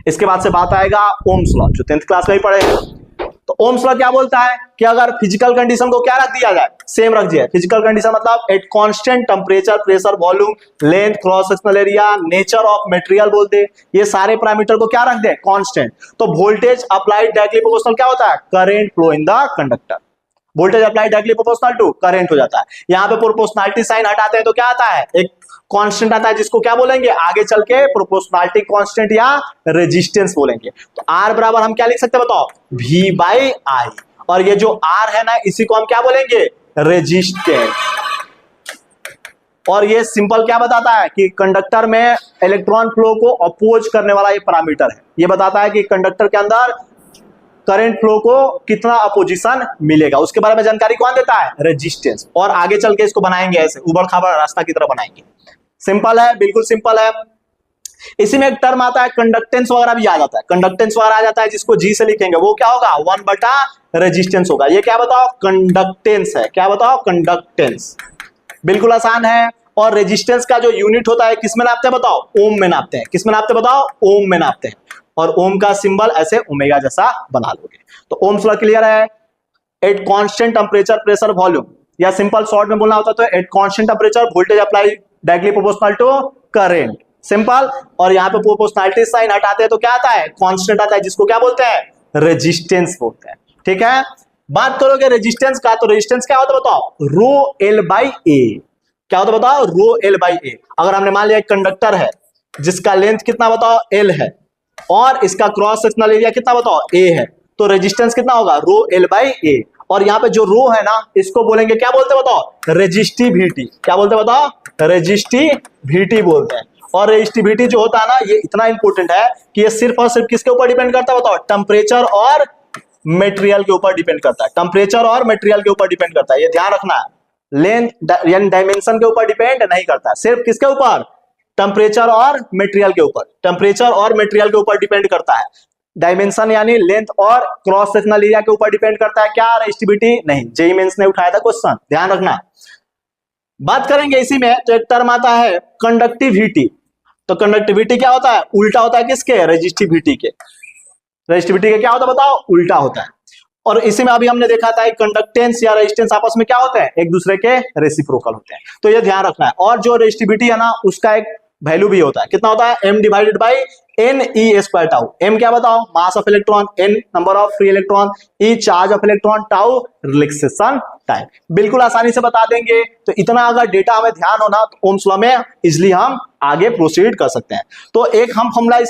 इसके बाद से बात आएगा ओम्स लॉ, जो 10th क्लास में ही पढ़े हैं। तो ओम्स लॉ क्या बोलता है कि अगर फिजिकल कंडीशन को क्या रख दिया जाए, सेम रख दिया। फिजिकल कंडीशन मतलब at constant temperature, pressure, volume, length, cross sectional area, nature of material बोलते हैं, ये सारे पैरामीटर को क्या रख दे, कांस्टेंट। तो वोल्टेज अप्लाइड डायरेक्टली प्रोपोर्शनल क्या होता है, current flow in the conductor. Voltage applied directly proportional to current हो जाता है। यहां पे प्रोपोर्शनलिटी साइन हटाते हैं तो क्या आता है, एक कांस्टेंट आता है जिसको क्या बोलेंगे आगे चल के, प्रोपोर्शनलिटी कांस्टेंट या रेजिस्टेंस बोलेंगे। तो आर बराबर हम क्या लिख सकते हैं बताओ, V बाई आई। और ये जो आर है ना, इसी को हम क्या बोलेंगे, रेजिस्टेंस। और ये सिंपल क्या बताता है कि कंडक्टर में इलेक्ट्रॉन फ्लो को अपोज करने वाला ये पैरामीटर है। ये बताता है कि कंडक्टर के अंदर करंट फ्लो को कितना अपोजिशन मिलेगा, उसके बारे में जानकारी कौन देता है, रेजिस्टेंस। और आगे चल के इसको बनाएंगे ऐसे उबड़ खाबड़ रास्ता की तरह बनाएंगे। सिंपल है, बिल्कुल सिंपल है। इसी में एक टर्म आता है कंडक्टेंस वगैरह भी आ जाता है, कंडक्टेंस वगैरह आ जाता है जिसको जी से लिखेंगे, वो क्या होगा 1 बटा रेजिस्टेंस होगा। ये क्या बताओ, कंडक्टेंस है। क्या बताओ, कंडक्टेंस। बिल्कुल आसान है। और रेजिस्टेंस का जो यूनिट होता है किस में नापते हैं बताओ, ओम में नापते हैं। किस में नापते हैं बताओ, ओम में नापते हैं। और ओम का सिंबल ऐसे ओमेगा जैसा बना लोगे। तो ओम्स लॉ क्लियर है। At constant temperature, pressure, volume, या सिंपल शॉर्ट में बोलना होता तो at constant temperature voltage apply directly proportional to current, simple. और यहाँ पे प्रोपोर्शनलिटी साइन हटाते हैं तो क्या आता है, कांस्टेंट आता है जिसको क्या बोलते हैं, रेजिस्टेंस बोलते हैं। ठीक है, बात करोगे रेजिस्टेंस का, तो रेजिस्टेंस क्या होता है बताओ, रो एल बाई ए। क्या होता है बताओ, रो एल बाई ए। अगर हमने मान लिया एक कंडक्टर है जिसका लेंथ कितना बताओ, एल है, और इसका क्रॉस सेक्शनल एरिया कितना बताओ, ए है, तो रेजिस्टेंस कितना होगा, रो एल बाई ए। और यहाँ पे जो रो है ना, इसको बोलेंगे क्या बोलते हैं बताओ, रेजिस्टिविटी। क्या बोलते हैं बताओ, रेजिस्टिविटी बोलते हैं। और रेजिस्टिविटी जो होता है ना, ये इतना इंपॉर्टेंट है कि ये सिर्फ और सिर्फ किसके ऊपर डिपेंड करता है बताओ, टेम्परेचर और मटेरियल के ऊपर डिपेंड करता है। टेम्परेचर और मटेरियल के ऊपर डिपेंड करता है, ये ध्यान रखना है। लेंथ यानी डायमेंशन के ऊपर डिपेंड नहीं करता है, सिर्फ किसके ऊपर, टेम्परेचर और मटेरियल के ऊपर। टेम्परेचर और मटेरियल के ऊपर डिपेंड करता है। डायमेंशन यानी लेंथ और क्रॉस सेक्शनल एरिया के ऊपर डिपेंड करता है क्या, रेजिस्टिविटी नहीं। जेईई मेंस ने उठाया था क्वेश्चन, ध्यान रखना। बात करेंगे इसी में, तो एक टर्म आता है कंडक्टिविटी। तो कंडक्टिविटी क्या होता है, उल्टा होता है किसके, रेजिस्टिविटी के। रेजिस्टिविटी के क्या होता है बताओ, उल्टा होता है। और इसी में अभी हमने देखा था कंडक्टेंस या रेजिस्टेंस आपस में क्या होते हैं, एक दूसरे के रेसिप्रोकल होते हैं। तो ये ध्यान रखना है। और जो रेजिस्टिविटी है ना, उसका एक वैल्यू भी होता है, कितना होता है, m divided by n e square tau. m क्या बताओ, mass of electron, n number of free electron, e charge of electron, tau relaxation time. बिल्कुल आसानी से बता देंगे। तो इतना अगर डेटा हमें ध्यान हो ना, तो ओम्स लॉ में इजिली हम आगे प्रोसीड कर सकते हैं। तो एक हम फॉर्मूला